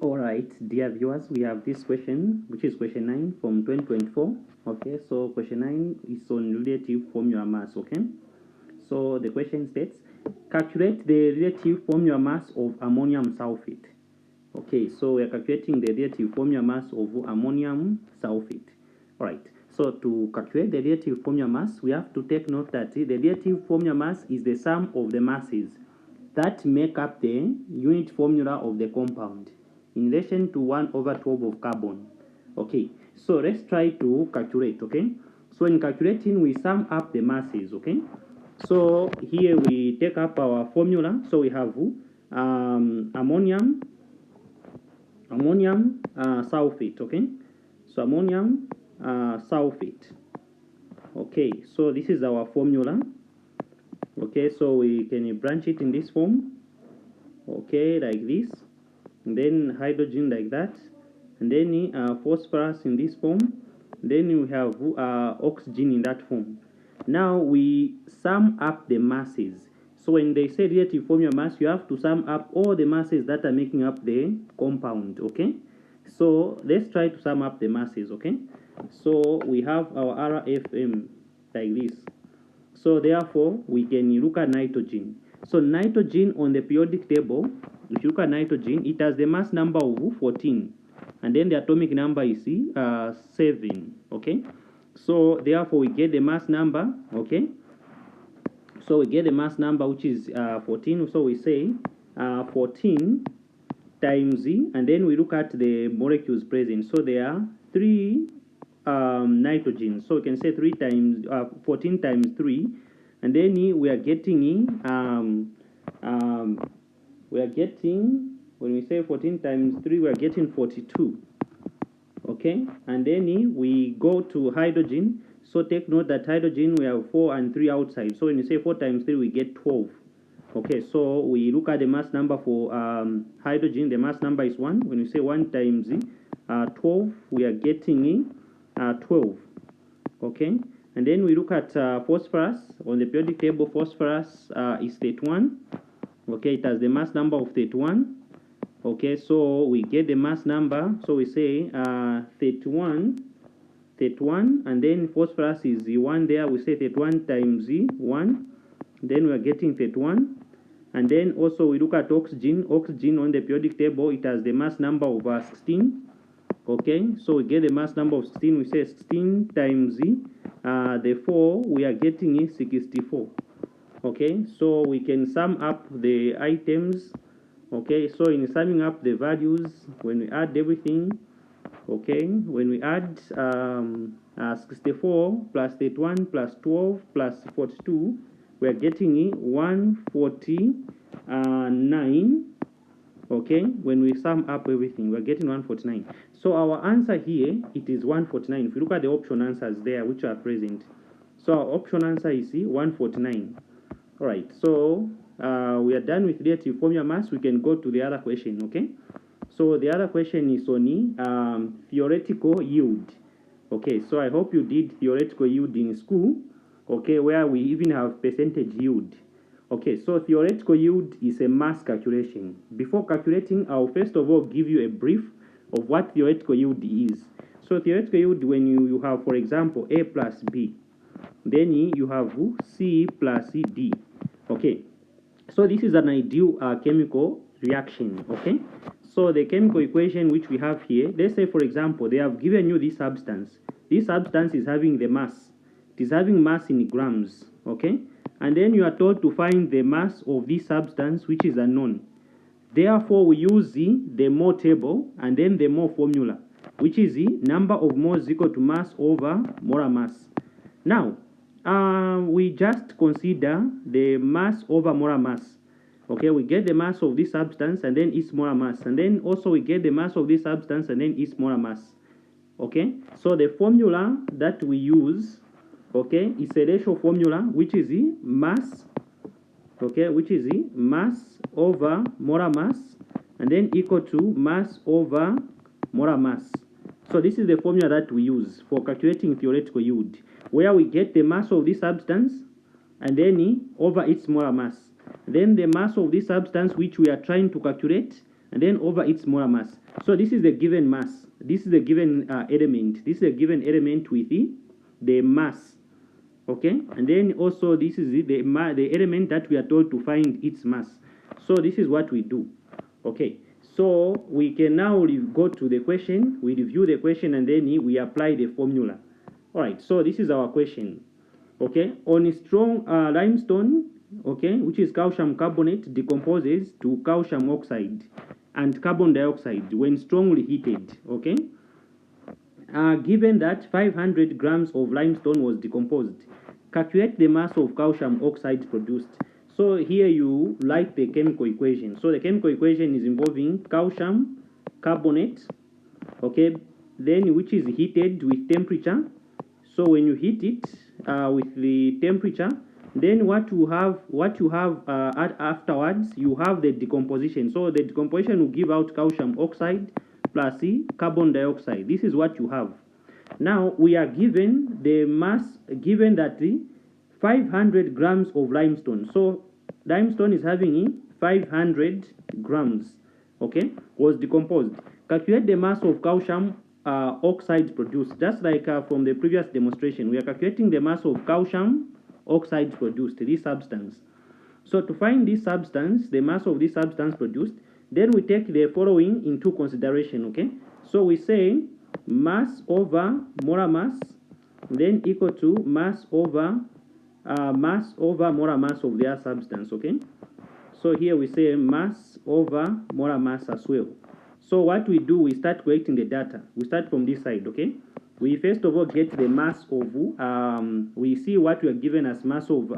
All right, dear viewers, we have this question, which is question 9 from 2024. Okay, so question 9 is on relative formula mass. Okay, so the question states, calculate the relative formula mass of ammonium sulfate. Okay, so we are calculating the relative formula mass of ammonium sulfate. All right, so to calculate the relative formula mass, we have to take note that the relative formula mass is the sum of the masses that make up the unit formula of the compound in relation to 1 over 12 of carbon. Okay, so let's try to calculate. Okay, so in calculating, we sum up the masses. Okay, so here we take up our formula. So we have ammonium sulfate. Okay, so ammonium sulfate. Okay, so this is our formula. Okay, so we can branch it in this form. Okay, like this, and then hydrogen like that, and then phosphorus in this form, then we have oxygen in that form. Now we sum up the masses. So when they say relative formula mass, you have to sum up all the masses that are making up the compound. Okay, so let's try to sum up the masses. Okay, so we have our RFM like this. So therefore, we can look at nitrogen. So nitrogen on the periodic table, if you look at nitrogen, it has the mass number of 14. And then the atomic number is 7. Okay. So therefore, we get the mass number. Okay. So we get the mass number, which is 14. So we say 14 times Z, and then we look at the molecules present. So there are 3 nitrogen. So we can say 3 times 14 times 3, and then we are getting when we say 14 times 3, we are getting 42. Okay, and then we go to hydrogen. So take note that hydrogen, we have 4 and 3 outside. So when you say 4 times 3, we get 12. Okay, so we look at the mass number for hydrogen. The mass number is 1. When you say 1 times 12, we are getting 12. Okay, and then we look at phosphorus. On the periodic table, phosphorus is 31. Okay, it has the mass number of 31. Okay, so we get the mass number. So we say 31, and then phosphorus is 1 there. We say 31 times 1. Then we are getting 31. And then also we look at oxygen. Oxygen on the periodic table, it has the mass number of 16. Okay, so we get the mass number of 16. We say 16 times the 4, we are getting 64. Okay, so we can sum up the items. Okay, so in summing up the values, when we add everything, okay, when we add 64 plus 31 plus 12 plus 42, we are getting 149. Okay, when we sum up everything, we are getting 149. So our answer here, it is 149. If you look at the option answers there, which are present, so our option answer is 149. All right, so we are done with relative formula mass. We can go to the other question. Okay, so the other question is on theoretical yield. Okay, so I hope you did theoretical yield in school. Okay, where we even have percentage yield. Okay, so theoretical yield is a mass calculation. Before calculating, I'll first of all give you a brief of what theoretical yield is. So theoretical yield, when you have, for example, A plus B, then you have C plus D. Okay, so this is an ideal chemical reaction. Okay, so the chemical equation which we have here, let's say, for example, they have given you this substance. This substance is having the mass. It is having mass in grams. Okay, and then you are told to find the mass of this substance, which is unknown. Therefore, we use the mole table and then the mole formula, which is the number of moles equal to mass over molar mass. Now, we just consider the mass over molar mass. Okay, we get the mass of this substance and then its molar mass, and then also we get the mass of this substance and then its molar mass. Okay, so the formula that we use, okay, is a ratio formula, which is the mass, okay, which is the mass over molar mass, and then equal to mass over molar mass. So this is the formula that we use for calculating theoretical yield, where we get the mass of this substance and then over its molar mass. Then the mass of this substance which we are trying to calculate, and then over its molar mass. So this is the given mass. This is the given element. This is a given element with the mass. Okay, and then also this is the element that we are told to find its mass. So this is what we do. Okay, so we can now go to the question, we review the question, and then we apply the formula. All right, so this is our question. Okay, on a strong limestone, okay, which is calcium carbonate, decomposes to calcium oxide and carbon dioxide when strongly heated. Okay, given that 500 grams of limestone was decomposed, calculate the mass of calcium oxide produced. So here you write the chemical equation. So the chemical equation is involving calcium carbonate, okay, then which is heated with temperature. So when you heat it with the temperature, then what you have afterwards, you have the decomposition. So the decomposition will give out calcium oxide plus carbon dioxide. This is what you have. Now we are given the mass, given that the 500 grams of limestone. So limestone is having 500 grams, okay, was decomposed. Calculate the mass of calcium oxide produced. Just like from the previous demonstration, we are calculating the mass of calcium oxide produced, this substance. So to find this substance, the mass of this substance produced, then we take the following into consideration, okay? So we say mass over molar mass, then equal to mass over molar mass of their substance, okay? So here we say mass over molar mass as well. So what we do, we start collecting the data. We start from this side, okay? We first of all get the mass of, we see what we are given as mass of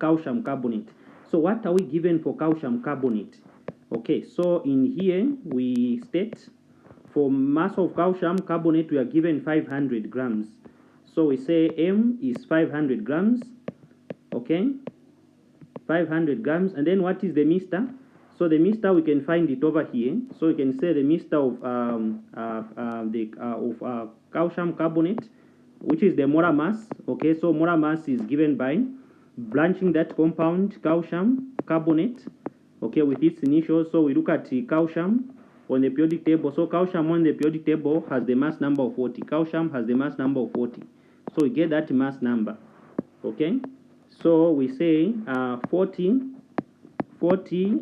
calcium carbonate. So what are we given for calcium carbonate? Okay, so in here we state for mass of calcium carbonate we are given 500 grams. So we say M is 500 grams, okay, 500 grams. And then what is the mixture? So the mixture we can find it over here. So we can say the mixture of calcium carbonate, which is the molar mass. Okay, so molar mass is given by branching that compound calcium carbonate, okay, with its initials. So we look at calcium on the periodic table. So calcium on the periodic table has the mass number of 40. Calcium has the mass number of 40. So we get that mass number. Okay, so we say 40,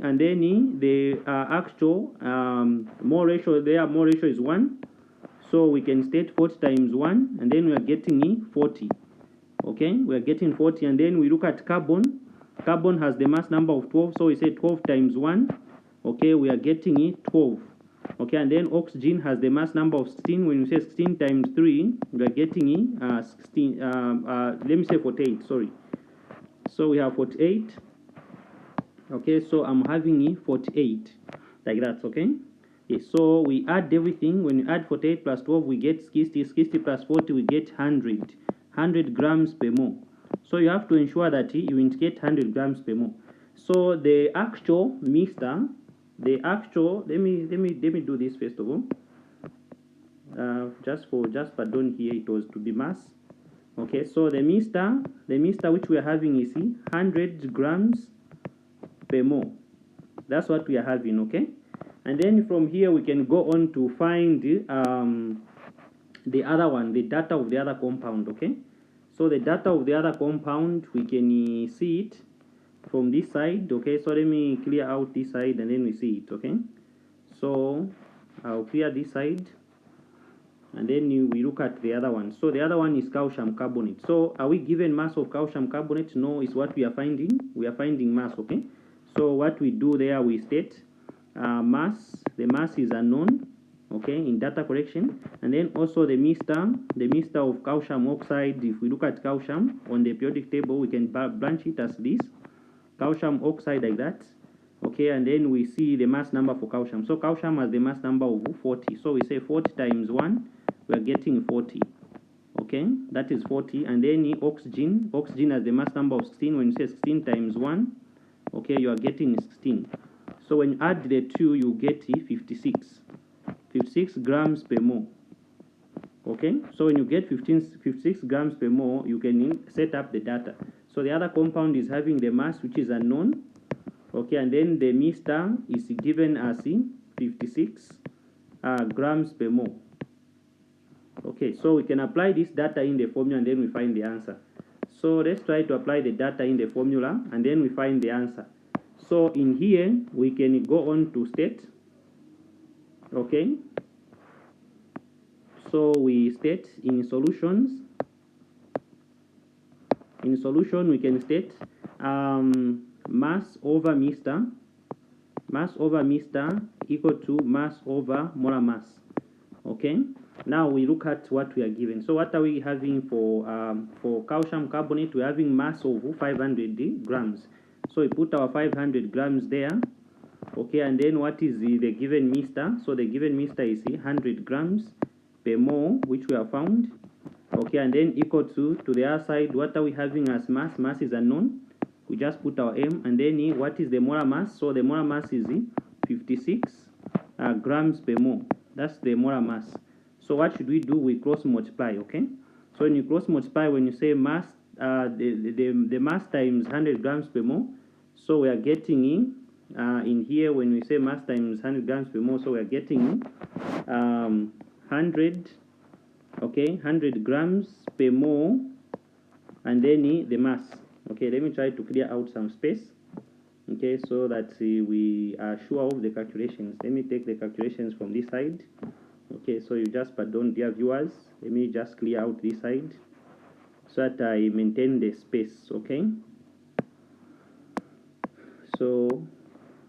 and then the actual mole ratio there, mole ratio is 1. So we can state 40 times 1, and then we are getting 40. Okay, we are getting 40, and then we look at carbon. Carbon has the mass number of 12, so we say 12 times 1. Okay, we are getting 12. Okay, and then oxygen has the mass number of 16. When you say 16 times 3, we are getting 16. Let me say 48. Sorry. So we have 48. Okay, so I'm having 48 like that. Okay. Okay, so we add everything. When you add 48 plus 12, we get 60. 60 plus 40, we get 100. 100 grams per mole. So you have to ensure that you indicate 100 grams per mole. So the actual mixture, the actual, let me do this first of all. Just pardon here, it was to be mass. Okay, so the mixture which we are having is 100 grams per mole. That's what we are having. Okay, and then from here we can go on to find the other one, the data of the other compound. Okay, so the data of the other compound, we can see it from this side. Okay, so let me clear out this side and then we see it. Okay, so I'll clear this side and then we look at the other one. So the other one is calcium carbonate. So are we given mass of calcium carbonate? No, it's what we are finding. We are finding mass. Okay, so what we do there, we state mass. The mass is unknown, okay, in data collection. And then also the mixture of calcium oxide. If we look at calcium on the periodic table, we can branch it as this calcium oxide like that. Okay, and then we see the mass number for calcium. So calcium has the mass number of 40. So we say 40 times 1, we are getting 40. Okay, that is 40. And then oxygen has the mass number of 16. When you say 16 times 1, okay, you are getting 16. So when you add the two, you get 56 grams per mole. Okay, so when you get 56 grams per mole, you can set up the data. So the other compound is having the mass which is unknown. Okay, and then the mister is given as 56 grams per mole. Okay, so we can apply this data in the formula and then we find the answer. So let's try to apply the data in the formula and then we find the answer. So in here we can go on to state. Okay, so we state in solutions. In solution we can state mass over mister equal to mass over molar mass. Okay, now we look at what we are given. So what are we having for calcium carbonate? We're having mass of 500 grams. So we put our 500 grams there. Okay, and then what is the given mister? So the given mister is 100 grams per mole, which we have found. Okay, and then equal to the other side, what are we having as mass? Mass is unknown. We just put our M, and then what is the molar mass? So the molar mass is 56 grams per mole. That's the molar mass. So what should we do? We cross multiply. Okay, so when you cross multiply, when you say mass, the mass times 100 grams per mole, so we are getting in here, when we say mass times 100 grams per mole, so we are getting 100. Okay, 100 grams per mole, and then the mass. Okay, let me try to clear out some space. Okay, so that we are sure of the calculations. Let me take the calculations from this side. Okay, so you just pardon, dear viewers, let me just clear out this side so that I maintain the space. Okay, so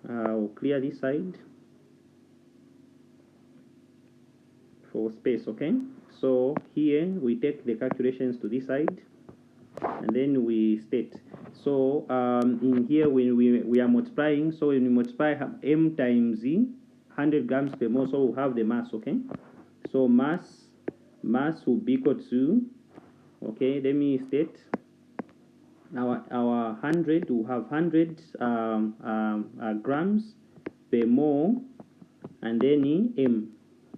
I'll clear this side for space. Okay, so here we take the calculations to this side and then we state. So in here when we are multiplying, so when we multiply M times 100 grams per mole, so we'll have the mass. Okay, so mass will be equal to, okay, let me state our 100 will have 100 grams per mole, and then M,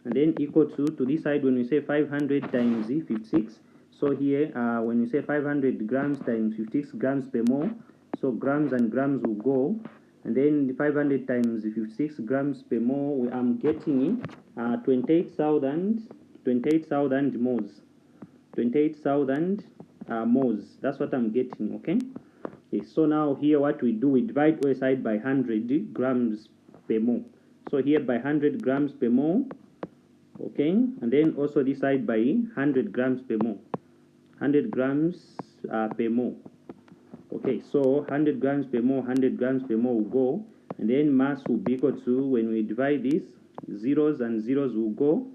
and then equal to this side when we say 500 times 56. So here when we say 500 grams times 56 grams per mole, so grams and grams will go, and then 500 times 56 grams per mole, I'm getting 28,000 moles. 28,000 moles. That's what I'm getting. Okay. Okay. So now here what we do, we divide all side by 100 grams per mole. So here by 100 grams per mole. Okay, and then also this side by 100 grams per mole. 100 grams per mole. Okay, so 100 grams per mole, 100 grams per mole will go, and then mass will be equal to, when we divide this, zeros and zeros will go,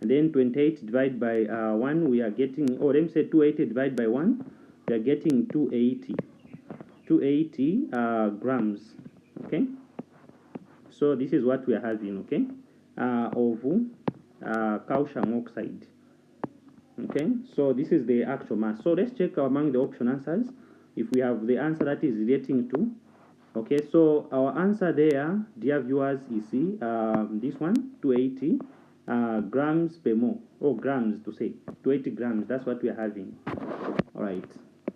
and then 28 divided by 1, we are getting, oh, let me say 280 divided by 1, we are getting 280 grams. Okay, so this is what we are having. Okay, of calcium oxide. Okay, so this is the actual mass. So let's check among the option answers if we have the answer that is relating to. Okay, so our answer there, dear viewers, is this one, 280 grams per mole, or grams to say 280 grams. That's what we are having. All right.